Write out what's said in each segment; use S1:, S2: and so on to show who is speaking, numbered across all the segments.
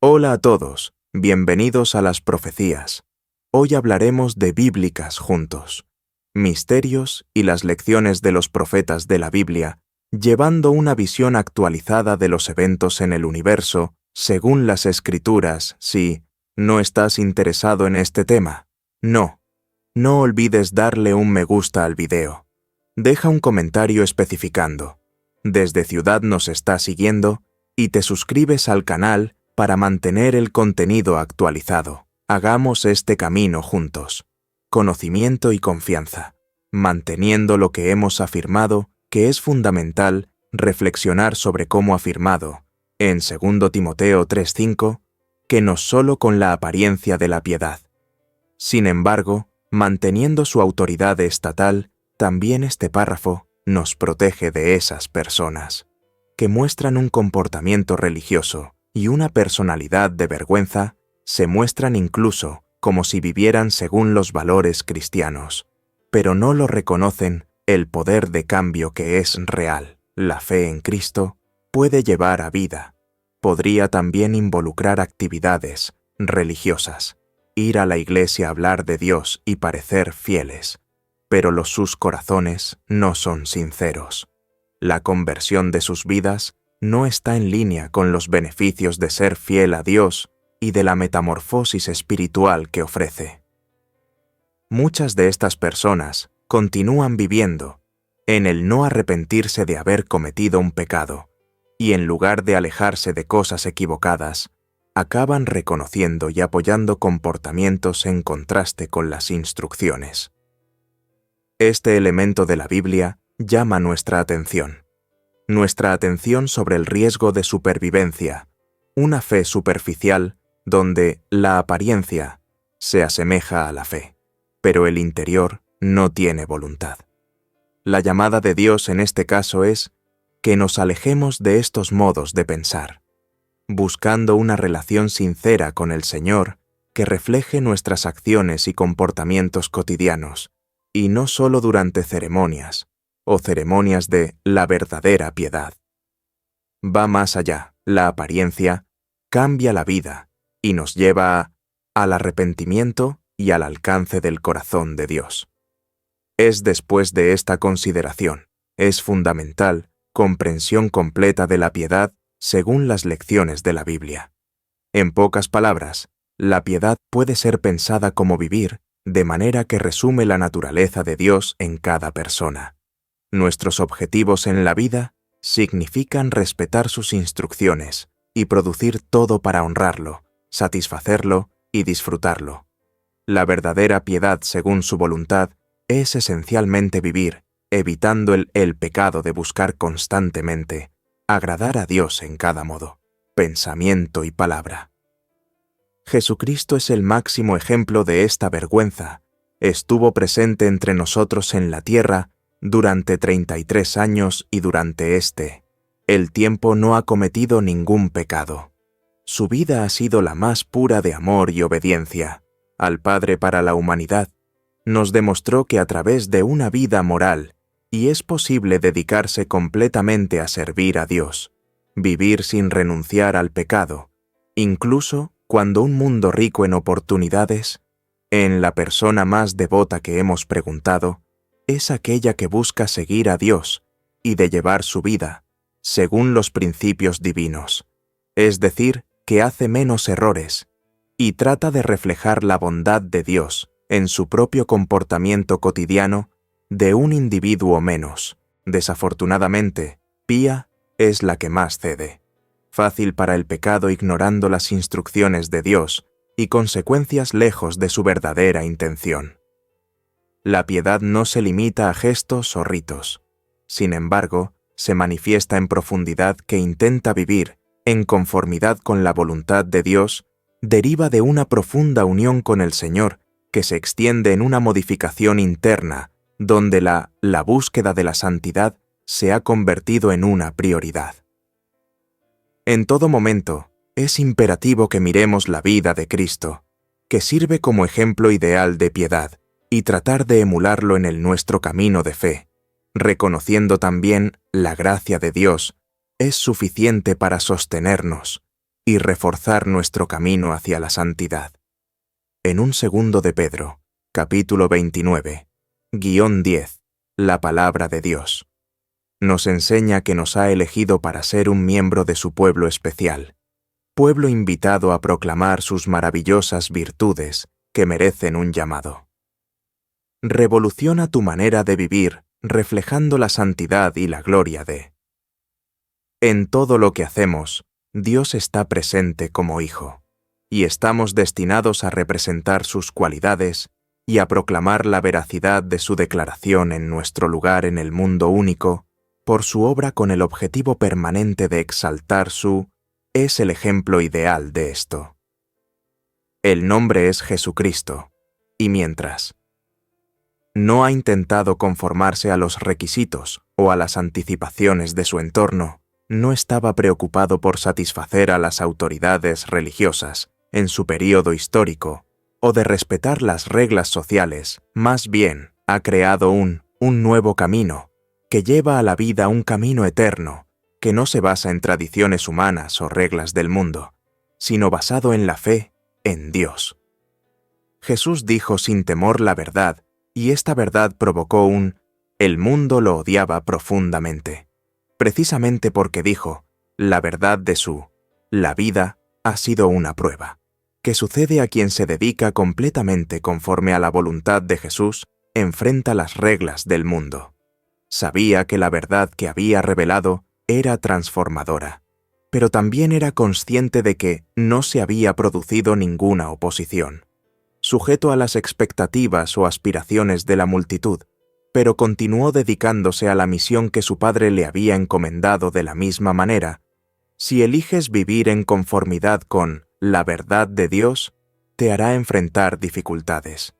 S1: Hola a todos, bienvenidos a las profecías. Hoy hablaremos de bíblicas juntos, misterios y las lecciones de los profetas de la Biblia, llevando una visión actualizada de los eventos en el universo, según las Escrituras. Si no estás interesado en este tema, no olvides darle un me gusta al video. Deja un comentario especificando: desde Ciudad nos está siguiendo, y te suscribes al canal para mantener el contenido actualizado. Hagamos este camino juntos. Conocimiento y confianza, manteniendo lo que hemos afirmado, que es fundamental reflexionar sobre cómo afirmado, en 2 Timoteo 3:5, que no solo con la apariencia de la piedad. Sin embargo, manteniendo su autoridad estatal, también este párrafo nos protege de esas personas que muestran un comportamiento religioso y una personalidad de vergüenza, se muestran incluso como si vivieran según los valores cristianos, pero no lo reconocen el poder de cambio que es real. La fe en Cristo puede llevar a vida. Podría también involucrar actividades religiosas, ir a la iglesia a hablar de Dios y parecer fieles, pero sus corazones no son sinceros. La conversión de sus vidas no está en línea con los beneficios de ser fiel a Dios y de la metamorfosis espiritual que ofrece. Muchas de estas personas continúan viviendo en el no arrepentirse de haber cometido un pecado, y en lugar de alejarse de cosas equivocadas, acaban reconociendo y apoyando comportamientos en contraste con las instrucciones. Este elemento de la Biblia llama nuestra atención sobre el riesgo de supervivencia, una fe superficial donde la apariencia se asemeja a la fe, pero el interior no tiene voluntad. La llamada de Dios en este caso es que nos alejemos de estos modos de pensar, buscando una relación sincera con el Señor que refleje nuestras acciones y comportamientos cotidianos, y no solo durante ceremonias o ceremonias de la verdadera piedad. Va más allá. La apariencia cambia la vida y nos lleva al arrepentimiento y al alcance del corazón de Dios. Es después de esta consideración, es fundamental comprensión completa de la piedad según las lecciones de la Biblia. En pocas palabras, la piedad puede ser pensada como vivir de manera que resume la naturaleza de Dios en cada persona. Nuestros objetivos en la vida significan respetar sus instrucciones y producir todo para honrarlo, satisfacerlo y disfrutarlo. La verdadera piedad según su voluntad es esencialmente vivir, evitando el pecado de buscar constantemente agradar a Dios en cada modo, pensamiento y palabra. Jesucristo es el máximo ejemplo de esta vergüenza. Estuvo presente entre nosotros en la tierra durante 33 años y durante el tiempo no ha cometido ningún pecado. Su vida ha sido la más pura de amor y obediencia al Padre para la humanidad. Nos demostró que a través de una vida moral y es posible dedicarse completamente a servir a Dios, vivir sin renunciar al pecado, incluso cuando un mundo rico en oportunidades, en la persona más devota que hemos preguntado, es aquella que busca seguir a Dios y de llevar su vida según los principios divinos, es decir, que hace menos errores y trata de reflejar la bondad de Dios en su propio comportamiento cotidiano de un individuo menos. Desafortunadamente, pía es la que más cede. Fácil para el pecado ignorando las instrucciones de Dios y consecuencias lejos de su verdadera intención. La piedad no se limita a gestos o ritos. Sin embargo, se manifiesta en profundidad que intenta vivir en conformidad con la voluntad de Dios, deriva de una profunda unión con el Señor que se extiende en una modificación interna donde la búsqueda de la santidad se ha convertido en una prioridad. En todo momento, es imperativo que miremos la vida de Cristo, que sirve como ejemplo ideal de piedad, y tratar de emularlo en el nuestro camino de fe, reconociendo también la gracia de Dios es suficiente para sostenernos y reforzar nuestro camino hacia la santidad. En un segundo de Pedro, capítulo 29, guión 10, la palabra de Dios nos enseña que nos ha elegido para ser un miembro de su pueblo especial, pueblo invitado a proclamar sus maravillosas virtudes que merecen un llamado. Revoluciona tu manera de vivir reflejando la santidad y la gloria de. En todo lo que hacemos, Dios está presente como Hijo, y estamos destinados a representar sus cualidades y a proclamar la veracidad de su declaración en nuestro lugar en el mundo único, por su obra con el objetivo permanente de exaltar es el ejemplo ideal de esto. El nombre es Jesucristo, y mientras no ha intentado conformarse a los requisitos o a las anticipaciones de su entorno, no estaba preocupado por satisfacer a las autoridades religiosas en su período histórico o de respetar las reglas sociales, más bien ha creado un nuevo camino que lleva a la vida un camino eterno que no se basa en tradiciones humanas o reglas del mundo, sino basado en la fe en Dios. Jesús dijo sin temor la verdad, y esta verdad provocó el mundo lo odiaba profundamente, precisamente porque dijo, la verdad de la vida ha sido una prueba, que sucede a quien se dedica completamente conforme a la voluntad de Jesús, enfrenta las reglas del mundo. Sabía que la verdad que había revelado era transformadora, pero también era consciente de que no se había producido ninguna oposición, sujeto a las expectativas o aspiraciones de la multitud, pero continuó dedicándose a la misión que su Padre le había encomendado de la misma manera. Si eliges vivir en conformidad con la verdad de Dios, te hará enfrentar dificultades.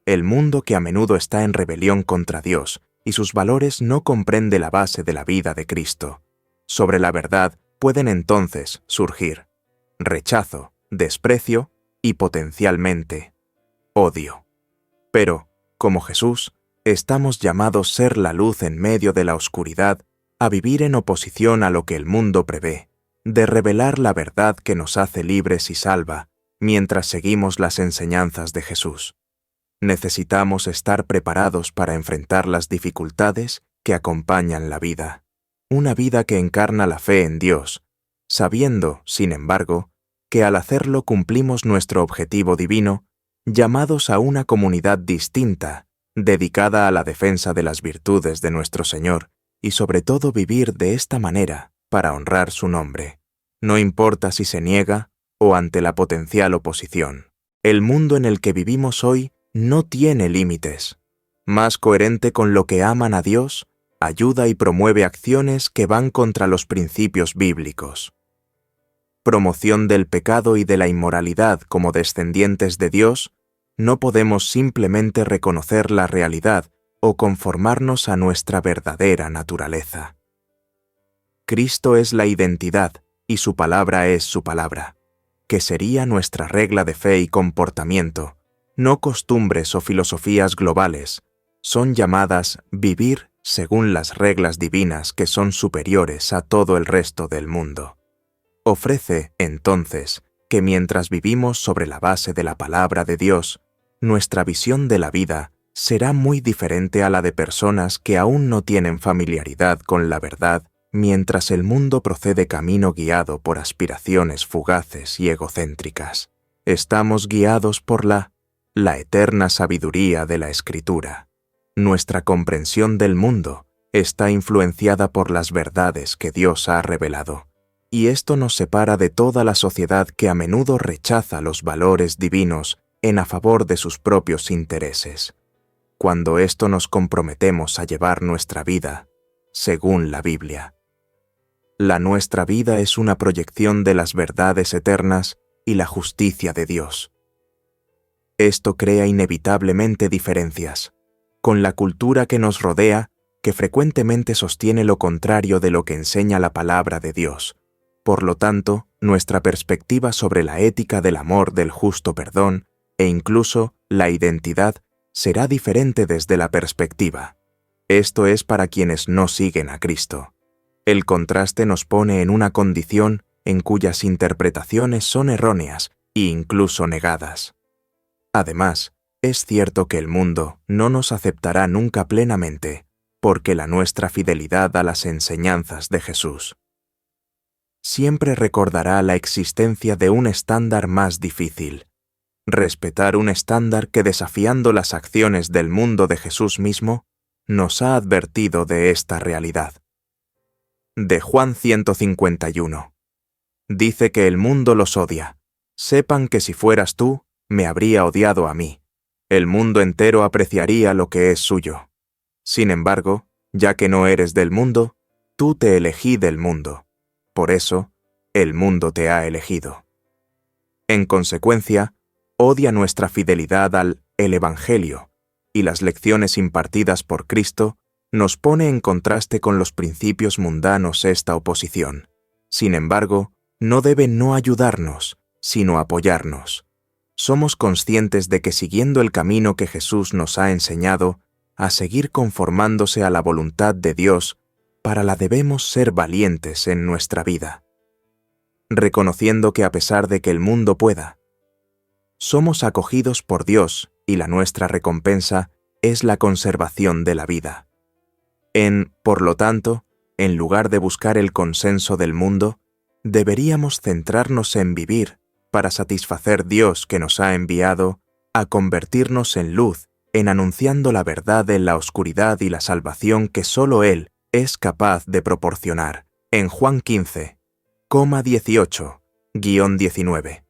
S1: El mundo que a menudo está en rebelión contra Dios y sus valores no comprende la base de la vida de Cristo. Sobre la verdad pueden entonces surgir rechazo, desprecio y potencialmente odio. Pero, como Jesús, estamos llamados a ser la luz en medio de la oscuridad, a vivir en oposición a lo que el mundo prevé, de revelar la verdad que nos hace libres y salva, mientras seguimos las enseñanzas de Jesús. Necesitamos estar preparados para enfrentar las dificultades que acompañan la vida, una vida que encarna la fe en Dios, sabiendo, sin embargo, que al hacerlo cumplimos nuestro objetivo divino, llamados a una comunidad distinta, dedicada a la defensa de las virtudes de nuestro Señor, y sobre todo vivir de esta manera para honrar su nombre, no importa si se niega o ante la potencial oposición. El mundo en el que vivimos hoy no tiene límites. Más coherente con lo que aman a Dios, ayuda y promueve acciones que van contra los principios bíblicos. Promoción del pecado y de la inmoralidad como descendientes de Dios, no podemos simplemente reconocer la realidad o conformarnos a nuestra verdadera naturaleza. Cristo es la identidad y su palabra es su palabra, que sería nuestra regla de fe y comportamiento. No costumbres o filosofías globales, son llamadas vivir según las reglas divinas que son superiores a todo el resto del mundo. Ofrece, entonces, que mientras vivimos sobre la base de la palabra de Dios, nuestra visión de la vida será muy diferente a la de personas que aún no tienen familiaridad con la verdad, mientras el mundo procede camino guiado por aspiraciones fugaces y egocéntricas. Estamos guiados por la eterna sabiduría de la Escritura. Nuestra comprensión del mundo está influenciada por las verdades que Dios ha revelado, y esto nos separa de toda la sociedad que a menudo rechaza los valores divinos en a favor de sus propios intereses. Cuando esto nos comprometemos a llevar nuestra vida, según la Biblia. La nuestra vida es una proyección de las verdades eternas y la justicia de Dios. Esto crea inevitablemente diferencias con la cultura que nos rodea, que frecuentemente sostiene lo contrario de lo que enseña la palabra de Dios. Por lo tanto, nuestra perspectiva sobre la ética del amor, del justo perdón e incluso la identidad será diferente desde la perspectiva. Esto es para quienes no siguen a Cristo. El contraste nos pone en una condición en cuyas interpretaciones son erróneas e incluso negadas. Además, es cierto que el mundo no nos aceptará nunca plenamente, porque la nuestra fidelidad a las enseñanzas de Jesús siempre recordará la existencia de un estándar más difícil. Respetar un estándar que, desafiando las acciones del mundo de Jesús mismo, nos ha advertido de esta realidad. De Juan 151. Dice que el mundo los odia. Sepan que si fueras tú, me habría odiado a mí. El mundo entero apreciaría lo que es suyo. Sin embargo, ya que no eres del mundo, tú te elegí del mundo. Por eso, el mundo te ha elegido. En consecuencia, odia nuestra fidelidad al Evangelio, y las lecciones impartidas por Cristo nos pone en contraste con los principios mundanos esta oposición. Sin embargo, no debe no ayudarnos, sino apoyarnos. Somos conscientes de que siguiendo el camino que Jesús nos ha enseñado, a seguir conformándose a la voluntad de Dios, para la debemos ser valientes en nuestra vida. Reconociendo que a pesar de que el mundo pueda, somos acogidos por Dios y la nuestra recompensa es la conservación de la vida. Por lo tanto, en lugar de buscar el consenso del mundo, deberíamos centrarnos en vivir para satisfacer Dios que nos ha enviado a convertirnos en luz, en anunciando la verdad en la oscuridad y la salvación que solo Él es capaz de proporcionar. En Juan 15,18-19.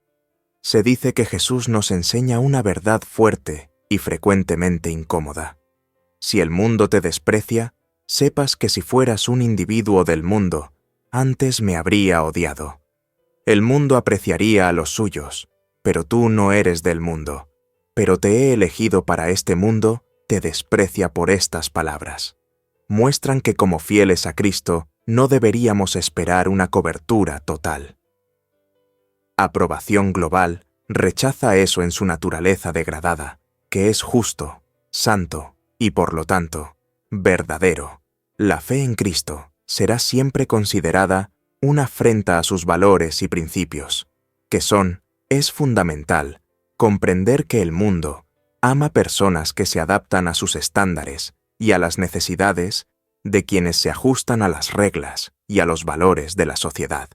S1: Se dice que Jesús nos enseña una verdad fuerte y frecuentemente incómoda. Si el mundo te desprecia, sepas que si fueras un individuo del mundo, antes me habría odiado. El mundo apreciaría a los suyos, pero tú no eres del mundo. Pero te he elegido para este mundo, te desprecia por estas palabras. Muestran que como fieles a Cristo, no deberíamos esperar una cobertura total. Aprobación global rechaza eso en su naturaleza degradada, que es justo, santo y por lo tanto, verdadero. La fe en Cristo será siempre considerada una afrenta a sus valores y principios, que es fundamental comprender que el mundo ama personas que se adaptan a sus estándares y a las necesidades de quienes se ajustan a las reglas y a los valores de la sociedad,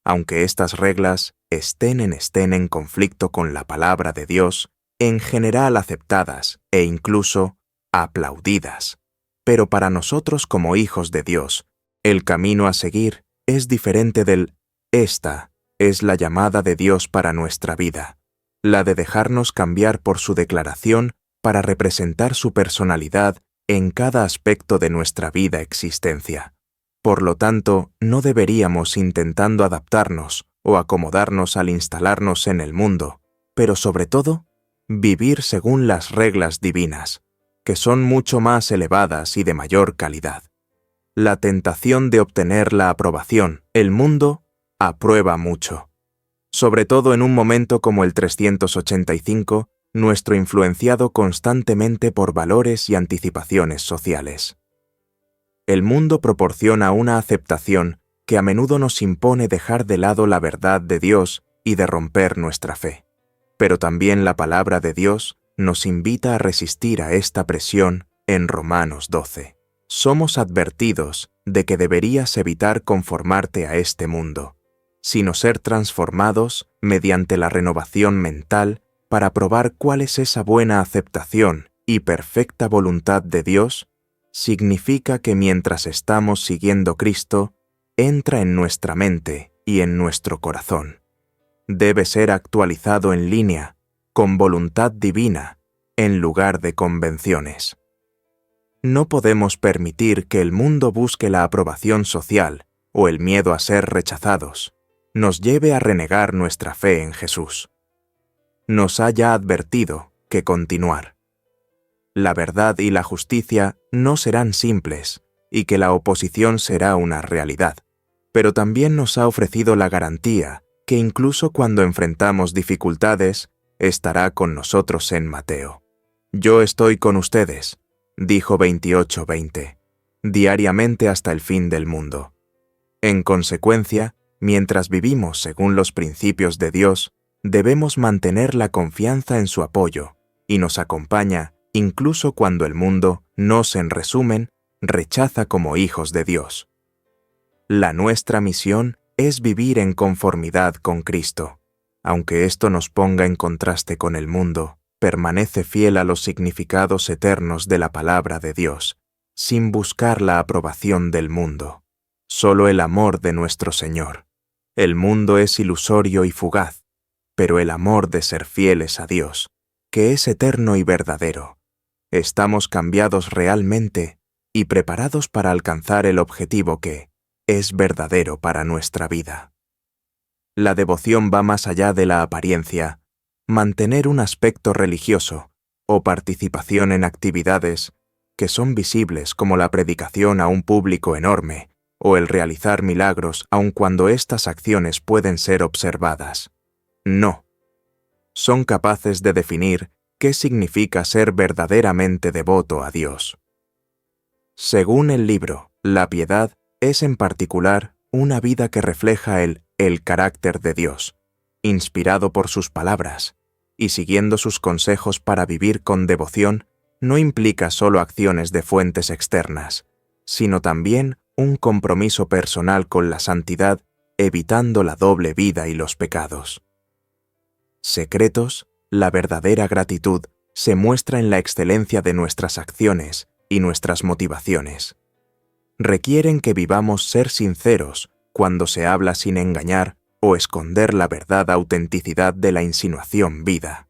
S1: aunque estas reglas estén en conflicto con la palabra de Dios, en general aceptadas e incluso aplaudidas. Pero para nosotros como hijos de Dios, el camino a seguir es diferente esta es la llamada de Dios para nuestra vida, la de dejarnos cambiar por su declaración para representar su personalidad en cada aspecto de nuestra vida existencia. Por lo tanto, no deberíamos intentando adaptarnos o acomodarnos al instalarnos en el mundo, pero sobre todo, vivir según las reglas divinas, que son mucho más elevadas y de mayor calidad. La tentación de obtener la aprobación, el mundo aprueba mucho. Sobre todo en un momento como el 385, nuestro influenciado constantemente por valores y anticipaciones sociales. El mundo proporciona una aceptación que a menudo nos impone dejar de lado la verdad de Dios y de romper nuestra fe. Pero también la palabra de Dios nos invita a resistir a esta presión en Romanos 12. Somos advertidos de que deberías evitar conformarte a este mundo, sino ser transformados mediante la renovación mental para probar cuál es esa buena aceptación y perfecta voluntad de Dios. Significa que mientras estamos siguiendo Cristo, entra en nuestra mente y en nuestro corazón. Debe ser actualizado en línea, con voluntad divina, en lugar de convenciones. No podemos permitir que el mundo busque la aprobación social o el miedo a ser rechazados, nos lleve a renegar nuestra fe en Jesús. Nos ha ya advertido que continuar. La verdad y la justicia no serán simples y que la oposición será una realidad, pero también nos ha ofrecido la garantía que incluso cuando enfrentamos dificultades, estará con nosotros en Mateo. Yo estoy con ustedes, dijo 28:20, diariamente hasta el fin del mundo. En consecuencia, Mientras vivimos según los principios de Dios, debemos mantener la confianza en su apoyo, y nos acompaña incluso cuando el mundo nos, en resumen, rechaza como hijos de Dios. La nuestra misión es vivir en conformidad con Cristo. Aunque esto nos ponga en contraste con el mundo, permanece fiel a los significados eternos de la palabra de Dios, sin buscar la aprobación del mundo, solo el amor de nuestro Señor. El mundo es ilusorio y fugaz, pero el amor de ser fieles a Dios, que es eterno y verdadero. Estamos cambiados realmente y preparados para alcanzar el objetivo que es verdadero para nuestra vida. La devoción va más allá de la apariencia. Mantener un aspecto religioso o participación en actividades que son visibles, como la predicación a un público enorme o el realizar milagros aun cuando estas acciones pueden ser observadas. No. Son capaces de definir qué significa ser verdaderamente devoto a Dios. Según el libro, la piedad es en particular una vida que refleja el carácter de Dios, inspirado por sus palabras, y siguiendo sus consejos para vivir con devoción, no implica solo acciones de fuentes externas, sino también un compromiso personal con la santidad, evitando la doble vida y los pecados. Secretos, la verdadera gratitud se muestra en la excelencia de nuestras acciones y nuestras motivaciones. Requieren que vivamos ser sinceros cuando se habla sin engañar o esconder la verdad autenticidad de la insinuación vida.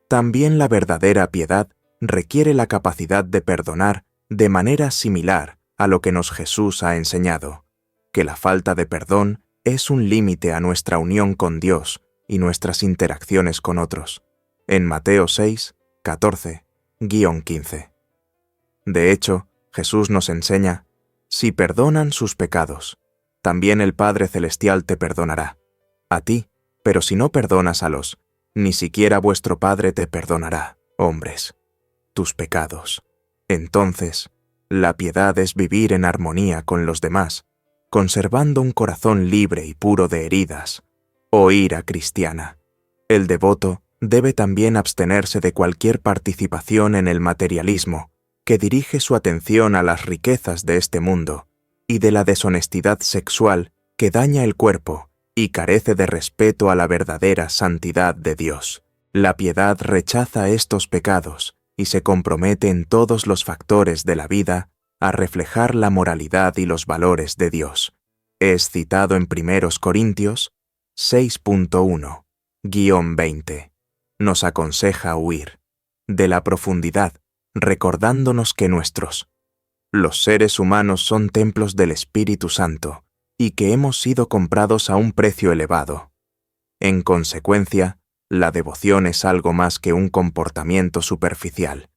S1: También la verdadera piedad requiere la capacidad de perdonar de manera similar a lo que nos Jesús ha enseñado, que la falta de perdón es un límite a nuestra unión con Dios y nuestras interacciones con otros, en Mateo 6, 14-15. De hecho, Jesús nos enseña, si perdonan sus pecados, también el Padre Celestial te perdonará. A ti, pero si no perdonas a los, ni siquiera vuestro Padre te perdonará, hombres, tus pecados. Entonces, la piedad es vivir en armonía con los demás, conservando un corazón libre y puro de heridas, o ira cristiana. El devoto debe también abstenerse de cualquier participación en el materialismo, que dirige su atención a las riquezas de este mundo, y de la deshonestidad sexual que daña el cuerpo y carece de respeto a la verdadera santidad de Dios. La piedad rechaza estos pecados y se compromete en todos los factores de la vida a reflejar la moralidad y los valores de Dios. Es citado en 1 Corintios 6.1-20. Nos aconseja huir de la profundidad, recordándonos que los seres humanos son templos del Espíritu Santo y que hemos sido comprados a un precio elevado. En consecuencia, la devoción es algo más que un comportamiento superficial.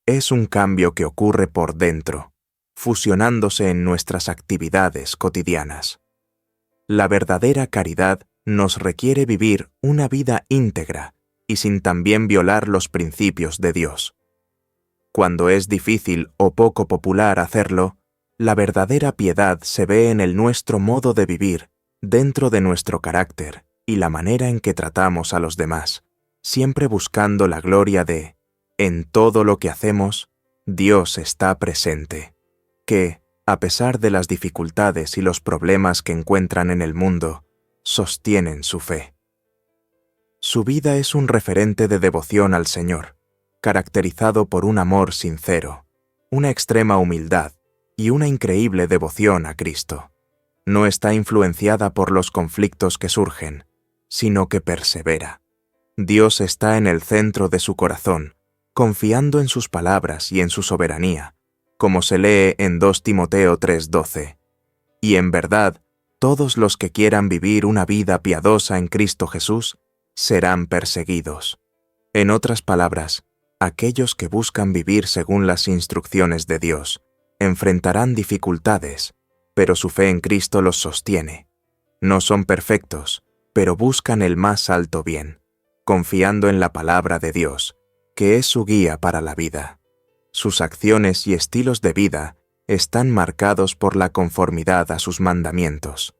S1: Es un cambio que ocurre por dentro, fusionándose en nuestras actividades cotidianas. La verdadera caridad nos requiere vivir una vida íntegra y sin también violar los principios de Dios. Cuando es difícil o poco popular hacerlo, la verdadera piedad se ve en el nuestro modo de vivir, dentro de nuestro carácter y la manera en que tratamos a los demás, siempre buscando la gloria de, en todo lo que hacemos, Dios está presente, que, a pesar de las dificultades y los problemas que encuentran en el mundo, sostienen su fe. Su vida es un referente de devoción al Señor, caracterizado por un amor sincero, una extrema humildad y una increíble devoción a Cristo. No está influenciada por los conflictos que surgen, sino que persevera. Dios está en el centro de su corazón, confiando en sus palabras y en su soberanía, como se lee en 2 Timoteo 3:12. Y en verdad, todos los que quieran vivir una vida piadosa en Cristo Jesús serán perseguidos. En otras palabras, aquellos que buscan vivir según las instrucciones de Dios enfrentarán dificultades, pero su fe en Cristo los sostiene. No son perfectos, pero buscan el más alto bien, confiando en la palabra de Dios, que es su guía para la vida. Sus acciones y estilos de vida están marcados por la conformidad a sus mandamientos.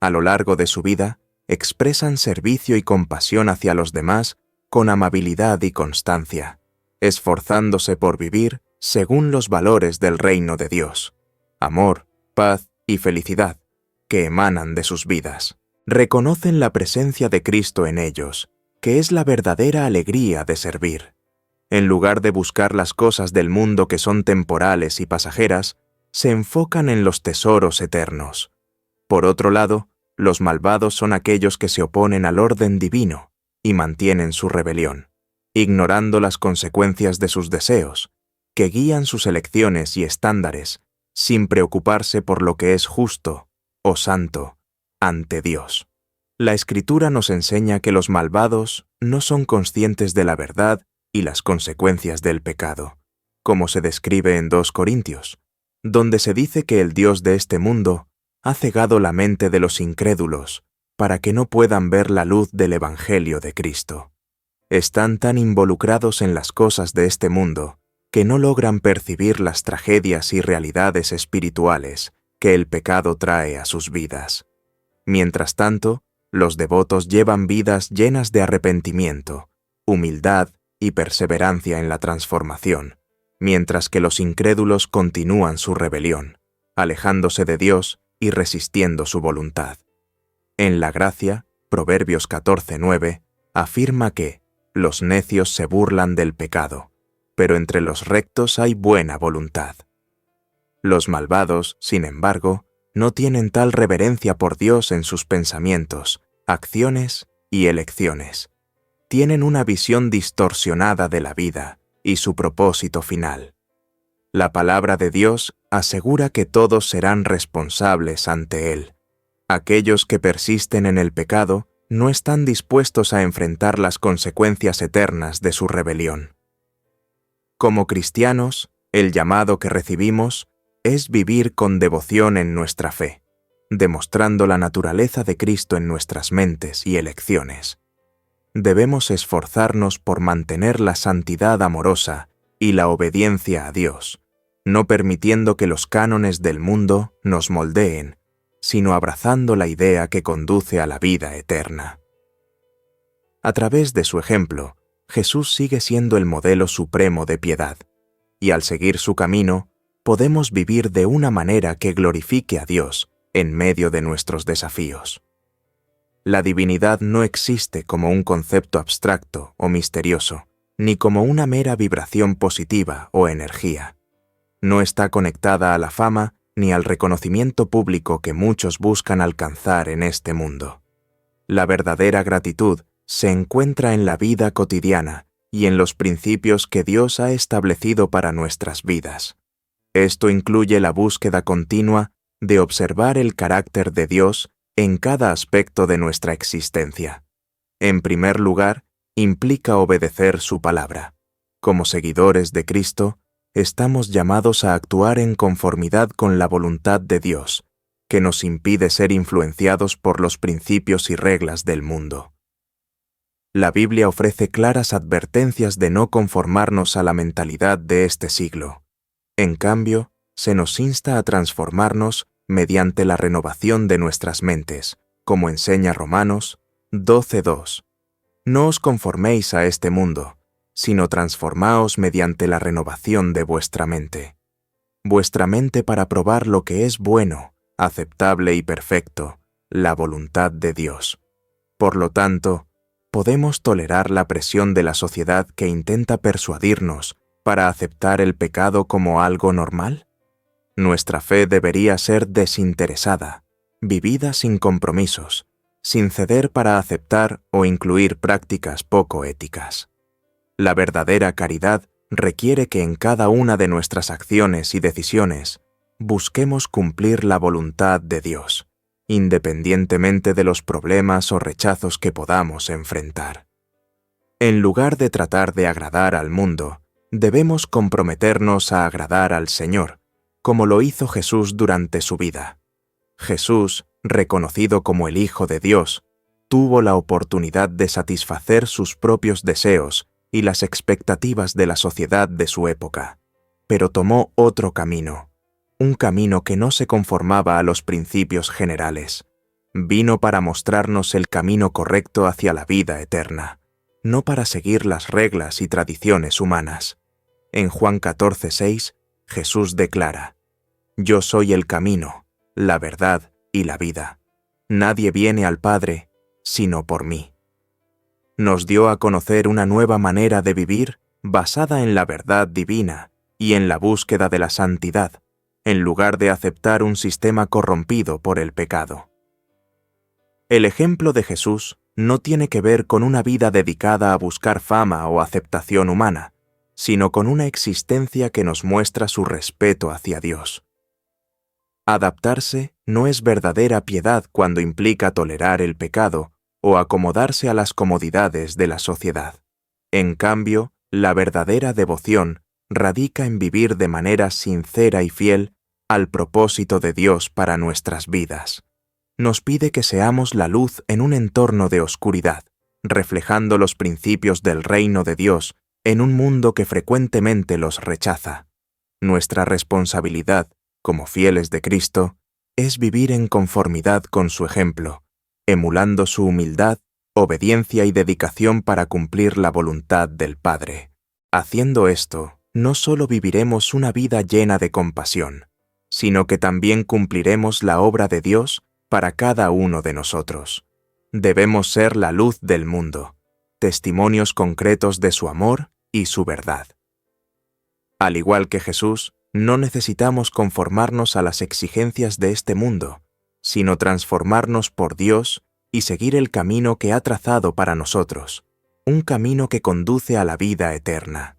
S1: A lo largo de su vida, expresan servicio y compasión hacia los demás con amabilidad y constancia, esforzándose por vivir según los valores del reino de Dios, amor, paz y felicidad, que emanan de sus vidas. Reconocen la presencia de Cristo en ellos, que es la verdadera alegría de servir. En lugar de buscar las cosas del mundo que son temporales y pasajeras, se enfocan en los tesoros eternos. Por otro lado, los malvados son aquellos que se oponen al orden divino y mantienen su rebelión, ignorando las consecuencias de sus deseos, que guían sus elecciones y estándares sin preocuparse por lo que es justo o santo ante Dios. La Escritura nos enseña que los malvados no son conscientes de la verdad y las consecuencias del pecado, como se describe en 2 Corintios, donde se dice que el Dios de este mundo ha cegado la mente de los incrédulos para que no puedan ver la luz del Evangelio de Cristo. Están tan involucrados en las cosas de este mundo que no logran percibir las tragedias y realidades espirituales que el pecado trae a sus vidas. Mientras tanto, los devotos llevan vidas llenas de arrepentimiento, humildad y perseverancia en la transformación, mientras que los incrédulos continúan su rebelión, alejándose de Dios y resistiendo su voluntad. En la gracia, Proverbios 14:9, afirma que los necios se burlan del pecado, pero entre los rectos hay buena voluntad. Los malvados, sin embargo, no tienen tal reverencia por Dios en sus pensamientos, acciones y elecciones. Tienen una visión distorsionada de la vida y su propósito final. La palabra de Dios asegura que todos serán responsables ante Él. Aquellos que persisten en el pecado no están dispuestos a enfrentar las consecuencias eternas de su rebelión. Como cristianos, el llamado que recibimos es vivir con devoción en nuestra fe, demostrando la naturaleza de Cristo en nuestras mentes y elecciones. Debemos esforzarnos por mantener la santidad amorosa y la obediencia a Dios, no permitiendo que los cánones del mundo nos moldeen, sino abrazando la idea que conduce a la vida eterna. A través de su ejemplo, Jesús sigue siendo el modelo supremo de piedad, y al seguir su camino, podemos vivir de una manera que glorifique a Dios en medio de nuestros desafíos. La divinidad no existe como un concepto abstracto o misterioso, ni como una mera vibración positiva o energía. No está conectada a la fama ni al reconocimiento público que muchos buscan alcanzar en este mundo. La verdadera gratitud se encuentra en la vida cotidiana y en los principios que Dios ha establecido para nuestras vidas. Esto incluye la búsqueda continua de observar el carácter de Dios en cada aspecto de nuestra existencia. En primer lugar, implica obedecer su palabra. Como seguidores de Cristo, estamos llamados a actuar en conformidad con la voluntad de Dios, que nos impide ser influenciados por los principios y reglas del mundo. La Biblia ofrece claras advertencias de no conformarnos a la mentalidad de este siglo. En cambio, se nos insta a transformarnos mediante la renovación de nuestras mentes, como enseña Romanos 12:2. No os conforméis a este mundo, sino transformaos mediante la renovación de vuestra mente. Vuestra mente para probar lo que es bueno, aceptable y perfecto, la voluntad de Dios. Por lo tanto, ¿podemos tolerar la presión de la sociedad que intenta persuadirnos para aceptar el pecado como algo normal? Nuestra fe debería ser desinteresada, vivida sin compromisos, sin ceder para aceptar o incluir prácticas poco éticas. La verdadera caridad requiere que en cada una de nuestras acciones y decisiones busquemos cumplir la voluntad de Dios, independientemente de los problemas o rechazos que podamos enfrentar. En lugar de tratar de agradar al mundo, debemos comprometernos a agradar al Señor, como lo hizo Jesús durante su vida. Jesús, reconocido como el Hijo de Dios, tuvo la oportunidad de satisfacer sus propios deseos y las expectativas de la sociedad de su época, pero tomó otro camino, un camino que no se conformaba a los principios generales. Vino para mostrarnos el camino correcto hacia la vida eterna, no para seguir las reglas y tradiciones humanas. En Juan 14:6, Jesús declara: Yo soy el camino, la verdad y la vida. Nadie viene al Padre sino por mí. Nos dio a conocer una nueva manera de vivir basada en la verdad divina y en la búsqueda de la santidad, en lugar de aceptar un sistema corrompido por el pecado. El ejemplo de Jesús no tiene que ver con una vida dedicada a buscar fama o aceptación humana, sino con una existencia que nos muestra su respeto hacia Dios. Adaptarse no es verdadera piedad cuando implica tolerar el pecado o acomodarse a las comodidades de la sociedad. En cambio, la verdadera devoción radica en vivir de manera sincera y fiel al propósito de Dios para nuestras vidas. Nos pide que seamos la luz en un entorno de oscuridad, reflejando los principios del reino de Dios en un mundo que frecuentemente los rechaza. Nuestra responsabilidad, como fieles de Cristo, es vivir en conformidad con su ejemplo, emulando su humildad, obediencia y dedicación para cumplir la voluntad del Padre. Haciendo esto, no solo viviremos una vida llena de compasión, sino que también cumpliremos la obra de Dios para cada uno de nosotros. Debemos ser la luz del mundo, testimonios concretos de su amor y su verdad. Al igual que Jesús, no necesitamos conformarnos a las exigencias de este mundo, sino transformarnos por Dios y seguir el camino que ha trazado para nosotros, un camino que conduce a la vida eterna.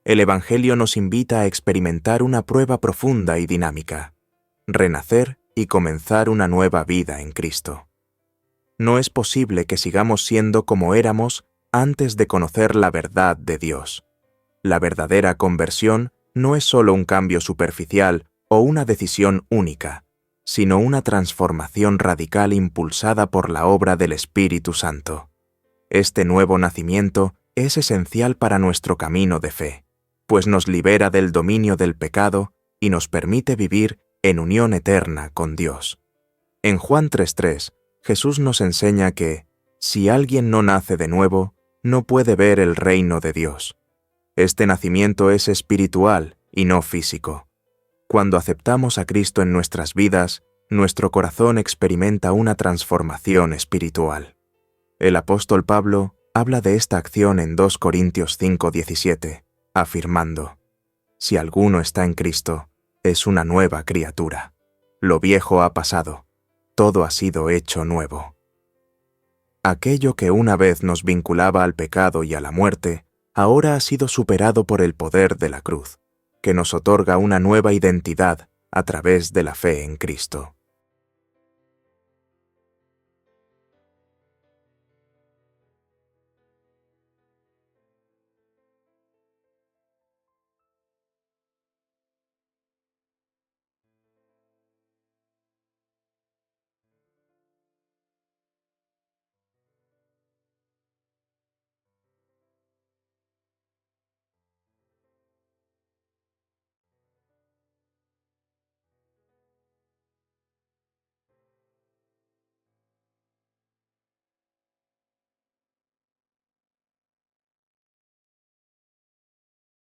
S1: El Evangelio nos invita a experimentar una prueba profunda y dinámica, renacer y comenzar una nueva vida en Cristo. No es posible que sigamos siendo como éramos antes de conocer la verdad de Dios. La verdadera conversión no es solo un cambio superficial o una decisión única, sino una transformación radical impulsada por la obra del Espíritu Santo. Este nuevo nacimiento es esencial para nuestro camino de fe, pues nos libera del dominio del pecado y nos permite vivir en unión eterna con Dios. En Juan 3:3, Jesús nos enseña que, si alguien no nace de nuevo, no puede ver el reino de Dios. Este nacimiento es espiritual y no físico. Cuando aceptamos a Cristo en nuestras vidas, nuestro corazón experimenta una transformación espiritual. El apóstol Pablo habla de esta acción en 2 Corintios 5:17, afirmando: Si alguno está en Cristo, es una nueva criatura. Lo viejo ha pasado, todo ha sido hecho nuevo. Aquello que una vez nos vinculaba al pecado y a la muerte, ahora ha sido superado por el poder de la cruz, que nos otorga una nueva identidad a través de la fe en Cristo.